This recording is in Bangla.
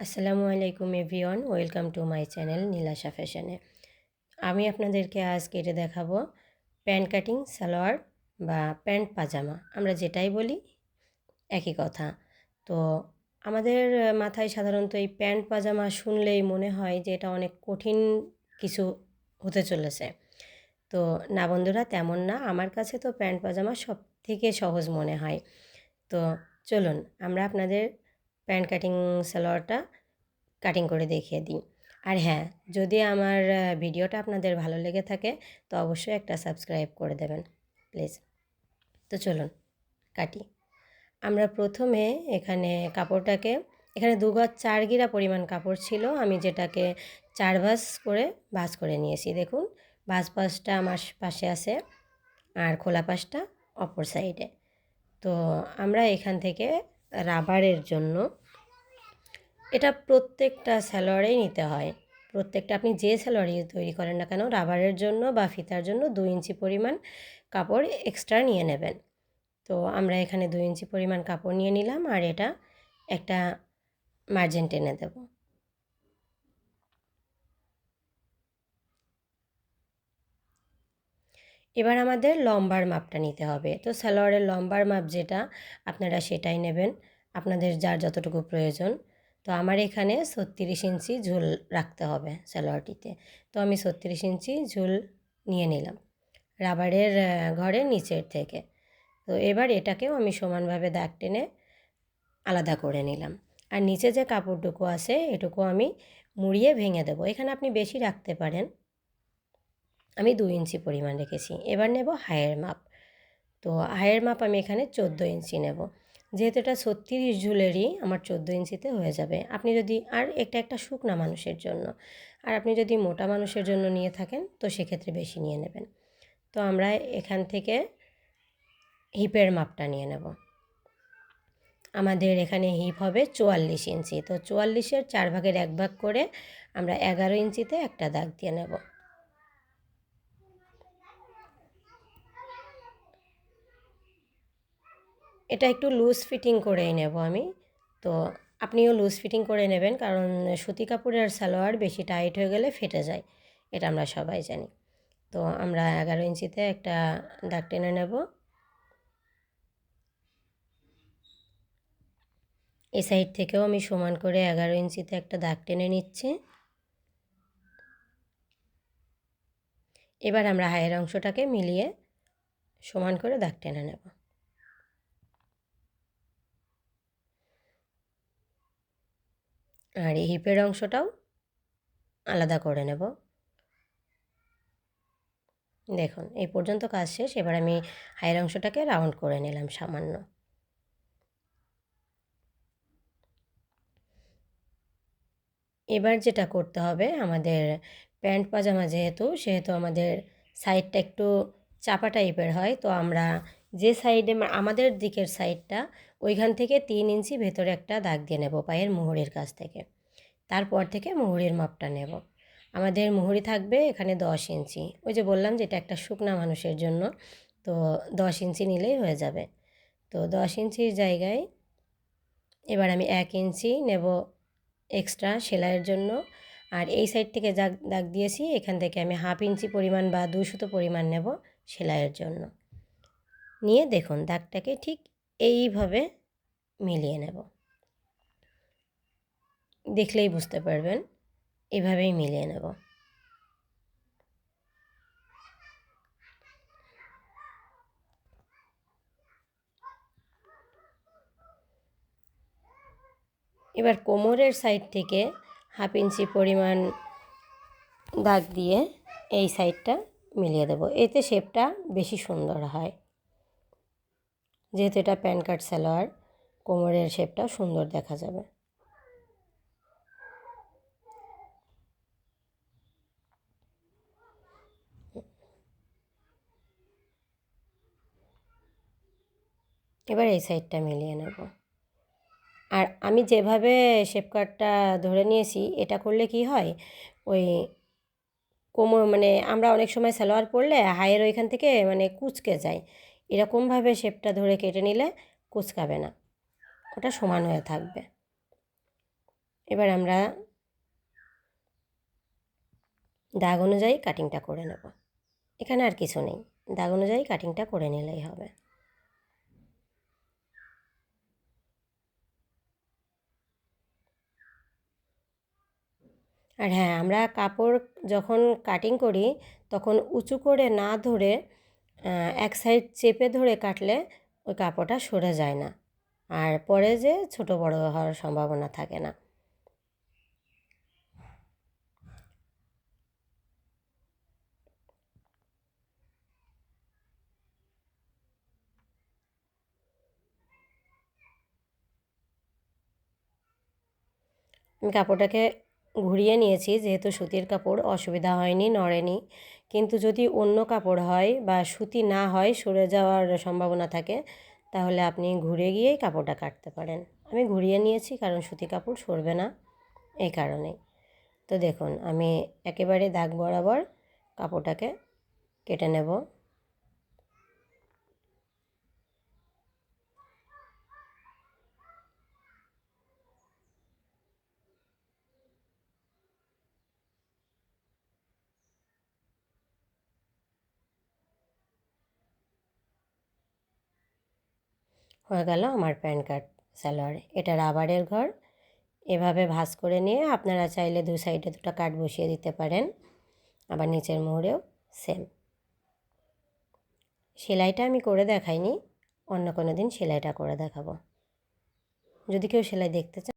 আসসালামু আলাইকুম everyone, welcome to my channel Nilasha ফ্যাশনে। আমি আপনাদেরকে আজ কেটে দেখাবো প্যান্ট কাটিং সালোয়ার বা প্যান্ট পাজামা, আমরা যেটাই বলি একই কথা। তো আমাদের মাথায় সাধারণত এই প্যান্ট পাজামা শুনলেই মনে হয় যে এটা অনেক কঠিন কিছু হতে চলেছে। তো না বন্ধুরা, তেমন না। আমার কাছে তো প্যান্ট পাজামা সব থেকে সহজ মনে হয়। তো চলুন আমরা আপনাদের প্যান্ট কাটিং সালোয়ারটা কাটিং করে দেখিয়ে দিই। আর হ্যাঁ, যদি আমার ভিডিওটা আপনাদের ভালো লেগে থাকে তো অবশ্যই একটা সাবস্ক্রাইব করে দেবেন প্লিজ। তো চলুন কাটি। আমরা প্রথমে কাপড়টাকে এখানে 2 গজ 4 গিরা পরিমাণ কাপড় ছিল, আমি যেটাকে 4 ভাঁজ করে নিয়েছি। দেখুন, ভাঁজ পাশটা আমার পাশে আছে আর খোলা পাশটা অপর সাইডে। তো আমরা এখান থেকে রাবারের জন্য, এটা প্রত্যেকটা সালোয়ারেই নিতে হয়। প্রত্যেকটা আপনি যে সালোয়ারই তৈরি করেন না কেন, রাবারের জন্য বা ফিতার জন্য 2 ইঞ্চি পরিমাণ কাপড় এক্সট্রা নিয়ে নেবেন। তো আমরা এখানে 2 ইঞ্চি পরিমাণ কাপড় নিয়ে নিলাম আর এটা একটা মার্জিন টেনে দেব। এবার আমাদের লম্বার মাপটা নিতে হবে। তো সালোয়ারের লম্বার মাপ যেটা, আপনারা সেটাই নেবেন, আপনাদের যার যতটুকু প্রয়োজন। তো আমার এখানে 36 ইঞ্চি ঝুল রাখতে হবে সালোয়ারটিতে। তো আমি 36 ইঞ্চি ঝুল নিয়ে নিলাম রাবারের ঘরের নিচের থেকে। তো এবার এটাকেও আমি সমানভাবে দাগ টেনে আলাদা করে নিলাম। আর নিচে যে কাপড়টুকু আছে এটুকু আমি মুড়িয়ে ভেঙে দেবো। এখানে আপনি বেশি রাখতে পারেন, আমি 2 ইঞ্চি পরিমাণ রেখেছি। এবার নেব হায়ের মাপ। তো হায়ের মাপ আমি এখানে 14 ইঞ্চি নেব। যেহেতু এটা 36 ঝুলেরই, আমার 14 ইঞ্চিতে হয়ে যাবে। আপনি যদি, আর এটা একটা শুকনা মানুষের জন্য, আর আপনি যদি মোটা মানুষের জন্য নিয়ে থাকেন তো সেক্ষেত্রে বেশি নিয়ে নেবেন। তো আমরা এখান থেকে হিপের মাপটা নিয়ে নেব। আমাদের এখানে হিপ হবে 44 ইঞ্চি। তো 44-এর 4 ভাগের 1 ভাগ করে আমরা 11 ইঞ্চিতে একটা দাগ দিয়ে নেব। এটা একটু লুজ ফিটিং করেই নেব আমি। তো আপনিও লুজ ফিটিং করে নেবেন, কারণ সুতি কাপড়ের সালোয়ার বেশি টাইট হয়ে গেলে ফেটে যায়, এটা আমরা সবাই জানি। তো আমরা 11 ইঞ্চিতে একটা দাগ টেনে নেব। এই সাইড থেকেও আমি সমান করে 11 ইঞ্চিতে একটা দাগ টেনে নিচ্ছি। এবার আমরা হায়ের অংশটাকে মিলিয়ে সমান করে দাগ টেনে নেব। আর এই হিপের অংশটাও আলাদা করে নেব। দেখুন, এই পর্যন্ত কাজ শেষ। এবার আমি হায়ের অংশটাকে রাউন্ড করে নিলাম সামান্য। এবার যেটা করতে হবে, আমাদের প্যান্ট পাজামা সেহেতু আমাদের সাইডটা একটু চাপা টাইপের হয়। তো আমরা যে সাইডে, আমাদের দিকের সাইডটা, ওইখান থেকে 3 ইঞ্চি ভেতরে একটা দাগ দিয়ে নেব পায়ের মুহুরির কাছ থেকে। তারপর থেকে মুহুরির মাপটা নেব। আমাদের মুহুরি থাকবে এখানে 10 ইঞ্চি। ওই যে বললাম যে এটা একটা শুকনা মানুষের জন্য, তো 10 ইঞ্চি নিলেই হয়ে যাবে। তো 10 ইঞ্চির জায়গায় এবার আমি 1 ইঞ্চি নেব এক্সট্রা সেলাইয়ের জন্য। আর এই সাইড থেকে দাগ দিয়েছি, এখান থেকে আমি 1/2 ইঞ্চি পরিমাণ বা 2 সুতো পরিমাণ নেব সেলাইয়ের জন্য। নিয়ে দেখুন, দাগটাকে ঠিক এইভাবে মিলিয়ে নেব। দেখলেই বুঝতে পারবেন, এভাবেই মিলিয়ে নেব। এবার কোমরের সাইড থেকে 1/2 ইঞ্চি পরিমাণ দাগ দিয়ে এই সাইডটা মিলিয়ে দেব। এতে শেপটা বেশি সুন্দর হয়। যেহেতু এটা প্যান্ট কাট সালোয়ার, কোমরের শেপটা সুন্দর দেখা যাবে। এবার এই সাইডটা মিলিয়ে নেব। আর আমি যেভাবে শেপ কাটটা ধরে নিয়েছি, এটা করলে কি হয়, ওই কোমর আমরা অনেক সময় সালোয়ার পরলে হায়ের ওইখান থেকে কুঁচকে যায়। এরকমভাবে শেপটা ধরে কেটে নিলে কুঁচকাবে না, ওটা সমান হয়ে থাকবে। এবার আমরা দাগ অনুযায়ী কাটিংটা করে নেব। এখানে আর কিছু নেই, দাগ অনুযায়ী কাটিংটা করে নিলেই হবে। আর হ্যাঁ, আমরা কাপড় যখন কাটিং করি তখন উঁচু করে না ধরে এক সাইড চেপে ধরে কাটলে ওই কাপড়টা সরে যায় না, আর পরে যে ছোট বড় হওয়ার সম্ভাবনা থাকে না। আমি কাপড়টাকে ঘুরিয়ে নিয়েছি, যেহেতু সুতির কাপড় অসুবিধা হয়নি, নড়েনি। কিন্তু যদি অন্য কাপড় হয় বা সুতি না হয়, সরে যাওয়ার সম্ভাবনা থাকে, তাহলে আপনি ঘুরে গিয়েই কাপড়টা কাটতে পারেন। আমি ঘুরিয়ে নিয়েছি কারণ সুতি কাপড় সরবে না এই কারণেই। তো দেখুন, আমি একেবারে দাগ বরাবর কাপড়টাকে কেটে নেব। হয়ে গেল আমার প্যান্ট কাট সালোয়ার। এটা রাবারের ঘর। এভাবে ভাঁজ করে নিয়ে আপনারা চাইলে দু সাইডে দুটো কাট বসিয়ে দিতে পারেন, আবার নিচের মোড়েও সেম। সেলাইটা আমি করে দেখাইনি, অন্য কোনো দিন সেলাইটা করে দেখাবো। যদি কেউ সেলাই দেখতে চান